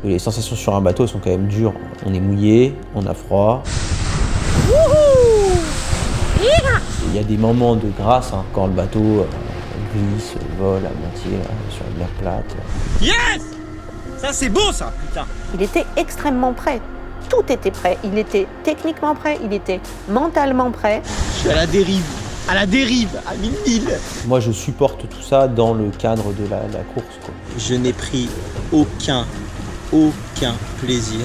Les sensations sur un bateau sont quand même dures. On est mouillé, on a froid. Il y a des moments de grâce quand le bateau glisse, vole à moitié sur une mer plate. Yes! Ça c'est beau ça, putain! Il était extrêmement prêt. Tout était prêt. Il était techniquement prêt, il était mentalement prêt. Je suis à la dérive, à 1000 milles. Moi, je supporte tout ça dans le cadre de la course, quoi. Je n'ai pris aucun plaisir.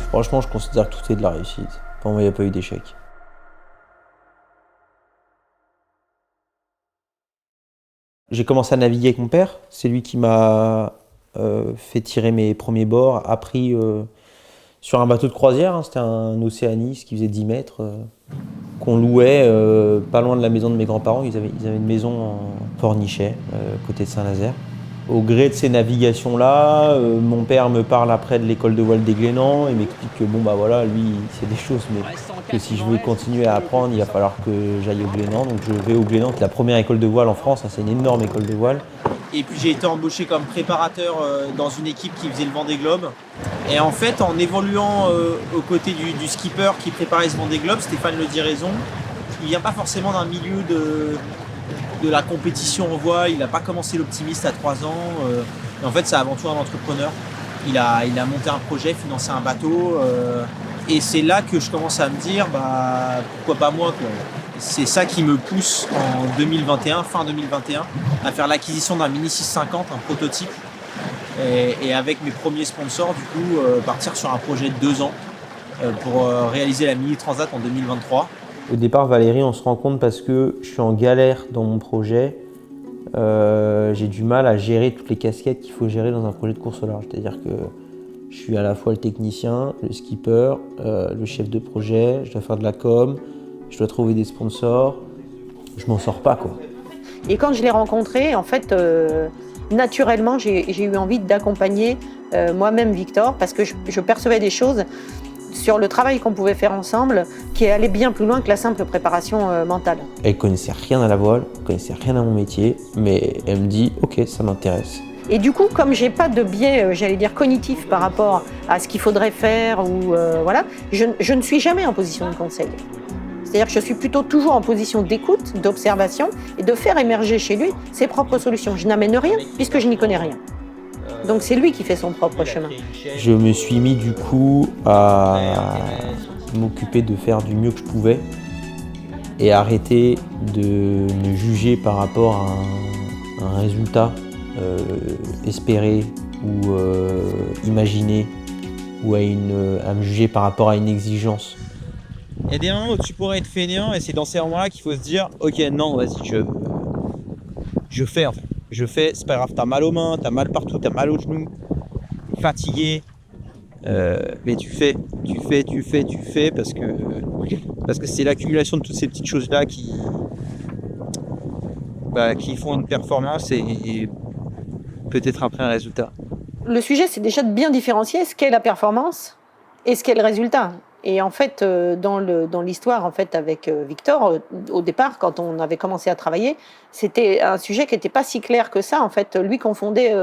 Franchement, je considère que tout est de la réussite. Pour moi, il n'y a pas eu d'échec. J'ai commencé à naviguer avec mon père. C'est lui qui m'a fait tirer mes premiers bords, appris sur un bateau de croisière. C'était un Océanis qui faisait 10 mètres, qu'on louait pas loin de la maison de mes grands-parents. Ils avaient une maison en Pornichet, côté de Saint-Nazaire. Au gré de ces navigations-là, mon père me parle après de l'école de voile des Glénans et m'explique que bon bah voilà, lui il sait des choses, mais que si je veux continuer à apprendre, il va falloir que j'aille au Glénans. Donc je vais au Glénans, qui est la première école de voile en France, c'est une énorme école de voile. Et puis j'ai été embauché comme préparateur dans une équipe qui faisait le Vendée Globe. Et en fait, en évoluant aux côtés du skipper qui préparait ce Vendée Globe, Stéphane Le Diraison, il vient pas forcément d'un milieu de la compétition en voile, il n'a pas commencé l'optimiste à 3 ans. Et en fait, c'est avant tout un entrepreneur. Il a monté un projet, financé un bateau. Et c'est là que je commence à me dire, bah, pourquoi pas moi, quoi. C'est ça qui me pousse en 2021, fin 2021, à faire l'acquisition d'un Mini 650, un prototype. Et avec mes premiers sponsors, du coup, partir sur un projet de 2 ans pour réaliser la Mini Transat en 2023. Au départ, Valérie, on se rend compte parce que je suis en galère dans mon projet. J'ai du mal à gérer toutes les casquettes qu'il faut gérer dans un projet de course au large. C'est-à-dire que je suis à la fois le technicien, le skipper, le chef de projet, je dois faire de la com, je dois trouver des sponsors. Je m'en sors pas, quoi. Et quand je l'ai rencontré, en fait, naturellement, j'ai eu envie d'accompagner moi-même Victor, parce que je percevais des choses sur le travail qu'on pouvait faire ensemble qui allait bien plus loin que la simple préparation mentale. Elle connaissait rien à la voile, elle connaissait rien à mon métier, mais elle me dit « Ok, ça m'intéresse ». Et du coup, comme j'ai pas de biais, j'allais dire cognitif par rapport à ce qu'il faudrait faire, ou voilà, je ne suis jamais en position de conseil. C'est-à-dire que je suis plutôt toujours en position d'écoute, d'observation et de faire émerger chez lui ses propres solutions. Je n'amène rien puisque je n'y connais rien. Donc c'est lui qui fait son propre chemin. Je me suis mis du coup à m'occuper de faire du mieux que je pouvais et arrêter de me juger par rapport à un résultat espéré ou imaginé ou à me juger par rapport à une exigence. Il y a des moments où tu pourrais être fainéant et c'est dans ces moments-là qu'il faut se dire « Ok, non, vas-y, je fais en fait. Je fais, c'est pas grave, t'as mal aux mains, t'as mal partout, t'as mal aux genoux, fatigué. Mais tu fais parce que c'est l'accumulation de toutes ces petites choses-là qui font une performance et peut-être après un résultat. Le sujet, c'est déjà de bien différencier ce qu'est la performance et ce qu'est le résultat. Et en fait, dans l'histoire en fait, avec Victor, au départ, quand on avait commencé à travailler, c'était un sujet qui n'était pas si clair que ça. En fait, lui confondait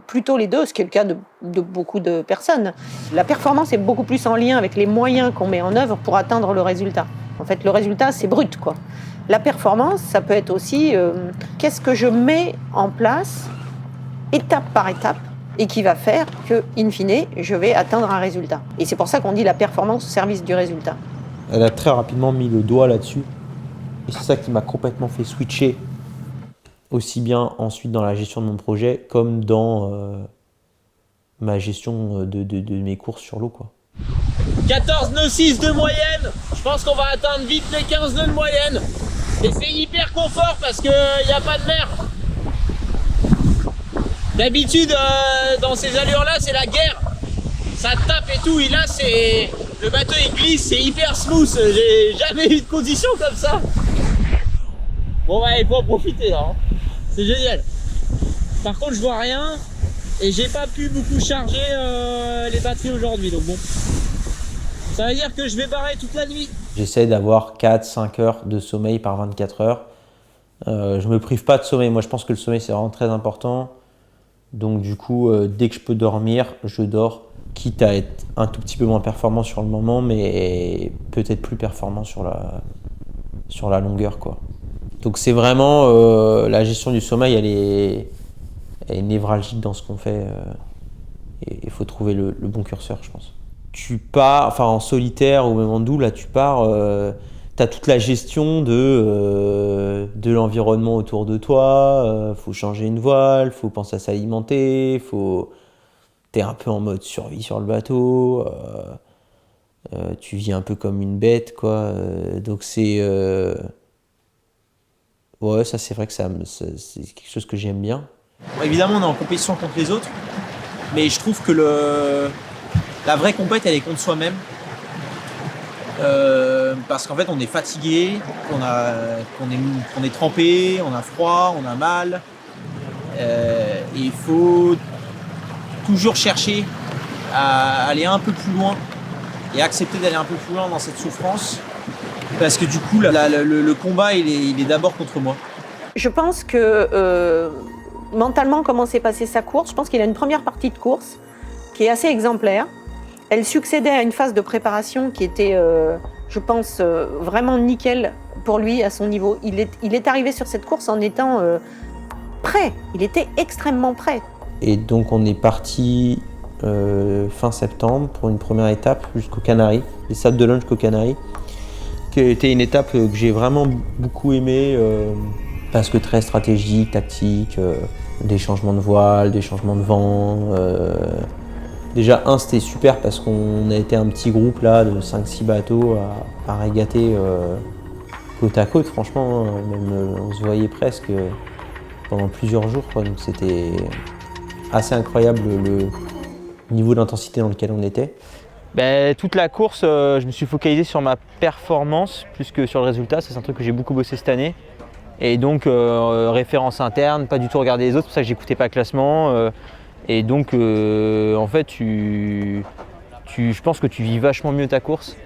plutôt les deux, ce qui est le cas de beaucoup de personnes. La performance est beaucoup plus en lien avec les moyens qu'on met en œuvre pour atteindre le résultat. En fait, le résultat, c'est brut, quoi. La performance, ça peut être aussi qu'est-ce que je mets en place, étape par étape, et qui va faire que, in fine, je vais atteindre un résultat. Et c'est pour ça qu'on dit la performance au service du résultat. Elle a très rapidement mis le doigt là-dessus. Et c'est ça qui m'a complètement fait switcher, aussi bien ensuite dans la gestion de mon projet, comme dans ma gestion de mes courses sur l'eau, quoi. 14 nœuds 6 de moyenne. Je pense qu'on va atteindre vite les 15 nœuds de moyenne. Et c'est hyper confort parce qu'il n'y a pas de mer. D'habitude, dans ces allures-là, c'est la guerre. Ça tape et tout. Et là, le bateau il glisse, c'est hyper smooth. J'ai jamais eu de conditions comme ça. Bon, bah, il faut en profiter là. C'est génial. Par contre, je vois rien et j'ai pas pu beaucoup charger les batteries aujourd'hui. Donc bon, ça veut dire que je vais barrer toute la nuit. J'essaie d'avoir 4-5 heures de sommeil par 24 heures. Je me prive pas de sommeil. Moi, je pense que le sommeil, c'est vraiment très important. Donc du coup, dès que je peux dormir, je dors. quitte à être un tout petit peu moins performant sur le moment, mais peut-être plus performant sur la longueur, quoi. Donc c'est vraiment la gestion du sommeil, elle est névralgique dans ce qu'on fait. Et il faut trouver le bon curseur, je pense. Tu pars, enfin en solitaire ou même en double, là tu pars, t'as toute la gestion de l'environnement autour de toi, faut changer une voile, faut penser à s'alimenter, t'es un peu en mode survie sur le bateau, tu vis un peu comme une bête, quoi. Donc c'est... ouais, ça c'est vrai que c'est quelque chose que j'aime bien. Bon, évidemment, on est en compétition contre les autres, mais je trouve que la vraie compète, elle est contre soi-même. Parce qu'en fait, on est fatigué, on est trempé, on a froid, on a mal. Et il faut toujours chercher à aller un peu plus loin et accepter d'aller un peu plus loin dans cette souffrance. Parce que du coup, le combat, il est d'abord contre moi. Je pense que mentalement, comment s'est passée sa course, je pense qu'il a une première partie de course qui est assez exemplaire. Elle succédait à une phase de préparation qui était, je pense, vraiment nickel pour lui à son niveau. Il est arrivé sur cette course en étant prêt. Il était extrêmement prêt. Et donc on est parti fin septembre pour une première étape jusqu'aux Canaries, les Sables d'Olonne jusqu'aux Canaries, qui a été une étape que j'ai vraiment beaucoup aimée parce que très stratégique, tactique, des changements de voile, des changements de vent. Déjà, c'était super parce qu'on a été un petit groupe là de 5-6 bateaux à régater côte à côte, franchement, même on se voyait presque pendant plusieurs jours, quoi. Donc c'était assez incroyable le niveau d'intensité dans lequel on était. Toute la course, je me suis focalisé sur ma performance plus que sur le résultat. Ça, c'est un truc que j'ai beaucoup bossé cette année. Et donc, référence interne, pas du tout regarder les autres, c'est pour ça que j'écoutais pas le classement. Et donc, en fait, je pense que tu vis vachement mieux ta course.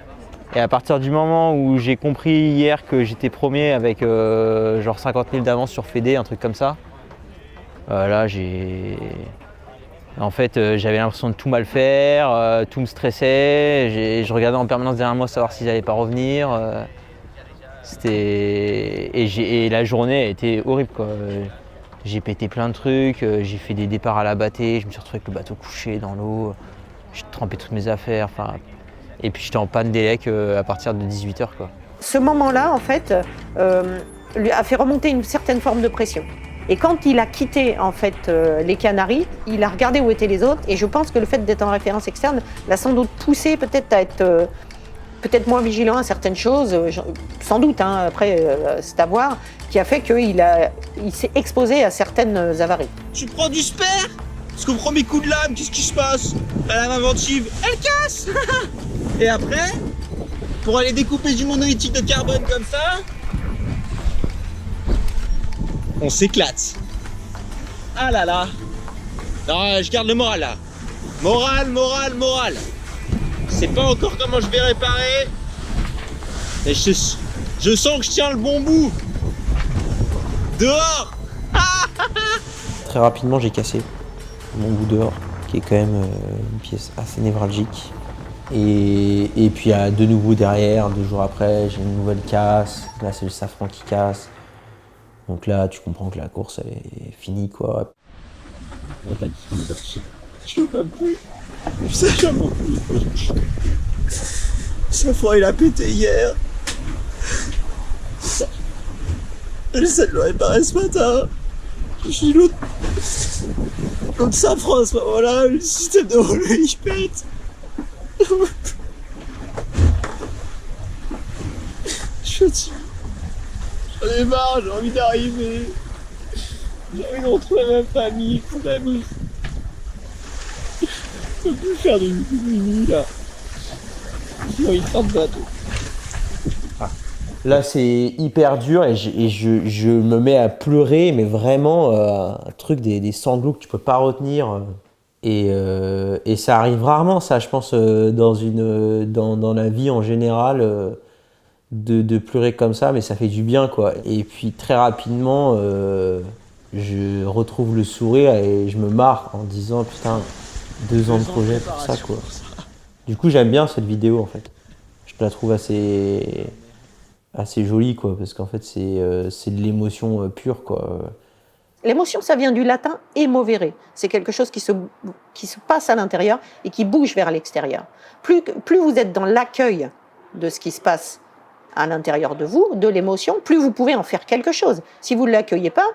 Et à partir du moment où j'ai compris hier que j'étais premier avec genre 50 000 d'avance sur Fédé, un truc comme ça, là, en fait, j'avais l'impression de tout mal faire, tout me stressait. Je regardais en permanence derrière moi savoir s'ils n'allaient pas revenir. Et la journée a été horrible, quoi. J'ai pété plein de trucs, j'ai fait des départs à la bâtée, je me suis retrouvé avec le bateau couché dans l'eau, j'ai trempé toutes mes affaires, et puis j'étais en panne d'élec à partir de 18h, quoi. Ce moment-là, en fait, lui a fait remonter une certaine forme de pression. Et quand il a quitté en fait les Canaries, il a regardé où étaient les autres, et je pense que le fait d'être en référence externe l'a sans doute poussé peut-être à être peut-être moins vigilant à certaines choses, sans doute, hein, après c'est à voir, qui a fait qu'il s'est exposé à certaines avaries. Tu prends du spare? Parce qu'au premier coup de lame, qu'est-ce qui se passe? La lame inventive, elle casse. Et après, pour aller découper du monolithique de carbone comme ça, on s'éclate. Ah là là. Non, je garde le moral là. Moral. Je sais pas encore comment je vais réparer. Mais je sens que je tiens le bon bout. Dehors. Très rapidement, j'ai cassé mon bout dehors, qui est quand même une pièce assez névralgique. Et puis de nouveau derrière, 2 jours après, j'ai une nouvelle casse. Là, c'est le safran qui casse. Donc là, tu comprends que la course, elle est finie, quoi. Je peux plus. Ça, j'en peux plus. Safran, il a pété hier. J'essaie de le réparer ce matin. J'ai l'autre Safran à ce moment-là, le système de relais il pète. Je suis fatigué. J'en ai marre, j'ai envie d'arriver. J'ai envie de retrouver ma famille, mes amis. Je peux plus faire de nuit là. J'ai envie de faire de bateau. Là, c'est hyper dur et je me mets à pleurer, mais vraiment un truc des sanglots que tu peux pas retenir. Et ça arrive rarement, ça, je pense, dans la vie en général, de pleurer comme ça, mais ça fait du bien, quoi. Et puis très rapidement, je retrouve le sourire et je me marre en disant putain, 2 ans de projet pour ça, quoi. Du coup, j'aime bien cette vidéo, en fait. Je la trouve assez jolie, quoi, parce qu'en fait, c'est de l'émotion pure, quoi. L'émotion, ça vient du latin emovere. C'est quelque chose qui se passe à l'intérieur et qui bouge vers l'extérieur. Plus vous êtes dans l'accueil de ce qui se passe à l'intérieur de vous, de l'émotion, plus vous pouvez en faire quelque chose. Si vous ne l'accueillez pas,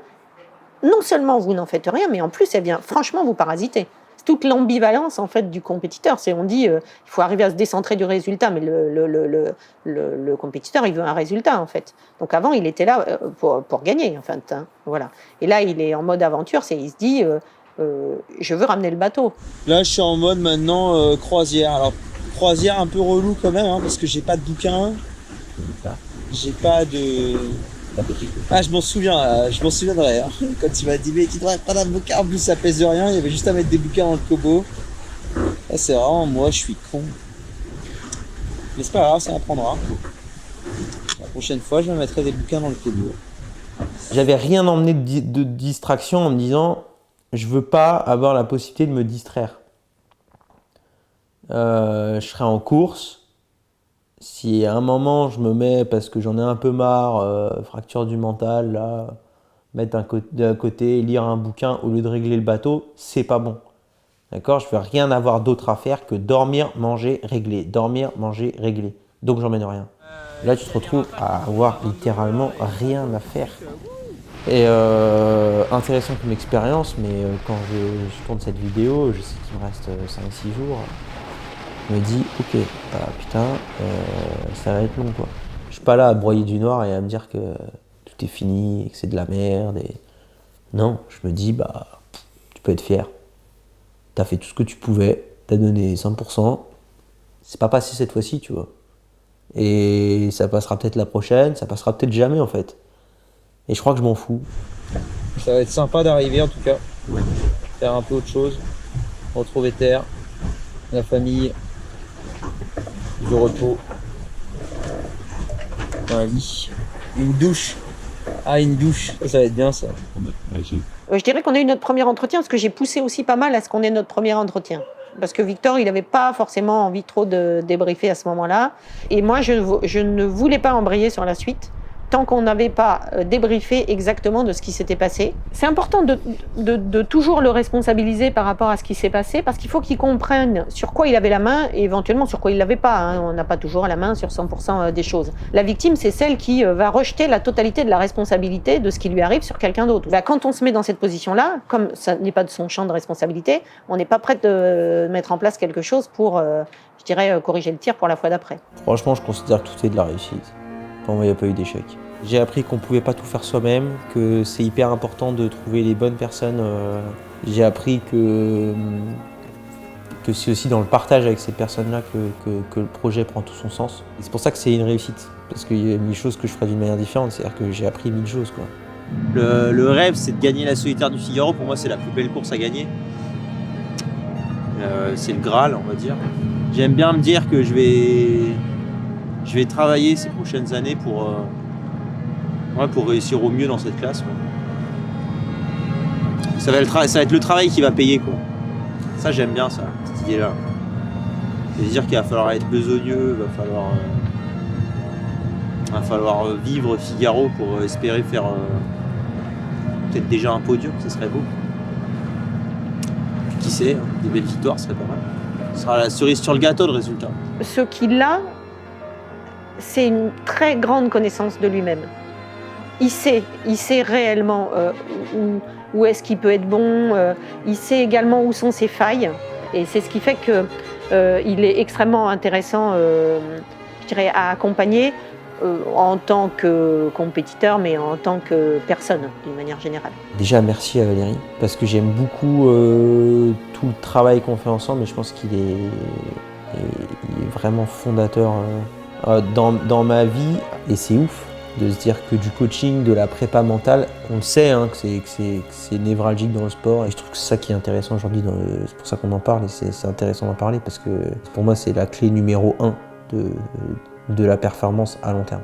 non seulement vous n'en faites rien, mais en plus, elle vient franchement vous parasiter. C'est toute l'ambivalence en fait du compétiteur. On dit il faut arriver à se décentrer du résultat, mais le compétiteur, il veut un résultat en fait. Donc avant, il était là pour gagner en fait. Hein, voilà. Et là, il est en mode aventure. Il se dit je veux ramener le bateau. Là, je suis en mode maintenant croisière. Alors croisière un peu relou quand même, hein, parce que j'ai pas de bouquin. J'ai pas de... Ah, je m'en souviendrai. Hein. Quand tu m'as dit, mais tu devrais prendre un bouquin, en plus ça pèse de rien, il y avait juste à mettre des bouquins dans le kobo. Là, c'est vraiment moi, je suis con. Mais c'est pas grave, ça apprendra. La prochaine fois, je mettrai des bouquins dans le kobo. J'avais rien emmené de distraction en me disant, je veux pas avoir la possibilité de me distraire. Je serai en course. Si à un moment je me mets, parce que j'en ai un peu marre, fracture du mental, là, mettre d'un côté, lire un bouquin au lieu de régler le bateau, c'est pas bon. D'accord ? Je ne vais rien avoir d'autre à faire que dormir, manger, régler. Dormir, manger, régler. Donc j'emmène rien. Là, tu te retrouves à avoir littéralement rien à faire. Et intéressant comme expérience, mais quand je tourne cette vidéo, je sais qu'il me reste 5-6 jours. Je me dis, ok, putain, ça va être long, quoi. Je suis pas là à broyer du noir et à me dire que tout est fini et que c'est de la merde. Non, je me dis, tu peux être fier. T'as fait tout ce que tu pouvais, t'as donné 100%. C'est pas passé cette fois-ci, tu vois. Et ça passera peut-être la prochaine, ça passera peut-être jamais, en fait. Et je crois que je m'en fous. Ça va être sympa d'arriver, en tout cas. Faire un peu autre chose. Retrouver terre, la famille, du repos, un lit, une douche. Ah, une douche, ça va être bien ça. Je dirais qu'on a eu notre premier entretien parce que j'ai poussé aussi pas mal à ce qu'on ait notre premier entretien. Parce que Victor, il n'avait pas forcément envie trop de débriefer à ce moment-là. Et moi, je ne voulais pas embrayer sur la suite tant qu'on n'avait pas débriefé exactement de ce qui s'était passé. C'est important de toujours le responsabiliser par rapport à ce qui s'est passé, parce qu'il faut qu'il comprenne sur quoi il avait la main et éventuellement sur quoi il ne l'avait pas. Hein. On n'a pas toujours la main sur 100% des choses. La victime, c'est celle qui va rejeter la totalité de la responsabilité de ce qui lui arrive sur quelqu'un d'autre. Quand on se met dans cette position-là, comme ça n'est pas de son champ de responsabilité, on n'est pas prêt de mettre en place quelque chose pour, je dirais, corriger le tir pour la fois d'après. Franchement, je considère que tout est de la réussite. Pour moi, il n'y a pas eu d'échec. J'ai appris qu'on ne pouvait pas tout faire soi-même, que c'est hyper important de trouver les bonnes personnes. J'ai appris que c'est aussi dans le partage avec ces personnes-là que le projet prend tout son sens. Et c'est pour ça que c'est une réussite, parce qu'il y a 1000 choses que je ferais d'une manière différente, c'est-à-dire que j'ai appris 1000 choses, quoi. Le rêve, c'est de gagner la solitaire du Figaro. Pour moi, c'est la plus belle course à gagner. C'est le Graal, on va dire. J'aime bien me dire que je vais travailler ces prochaines années pour réussir au mieux dans cette classe. Ça va être le travail qui va payer, quoi. Ça, j'aime bien ça, cette idée-là. C'est-à-dire qu'il va falloir être besogneux, va falloir vivre Figaro pour espérer faire peut-être déjà un podium, ça serait beau. Puis qui sait, hein, des belles victoires, ça serait pas mal. Ce sera la cerise sur le gâteau, le résultat. Ce qu'il a, c'est une très grande connaissance de lui-même. Il sait réellement où est-ce qu'il peut être bon, il sait également où sont ses failles, et c'est ce qui fait qu'il est extrêmement intéressant, je dirais, à accompagner en tant que compétiteur, mais en tant que personne, d'une manière générale. Déjà, merci à Valérie, parce que j'aime beaucoup tout le travail qu'on fait ensemble, et je pense qu'il est vraiment fondateur dans ma vie, et c'est ouf de se dire que du coaching, de la prépa mentale, on le sait hein, que c'est névralgique dans le sport, et je trouve que c'est ça qui est intéressant aujourd'hui, c'est pour ça qu'on en parle, et c'est intéressant d'en parler, parce que pour moi c'est la clé numéro 1 de la performance à long terme.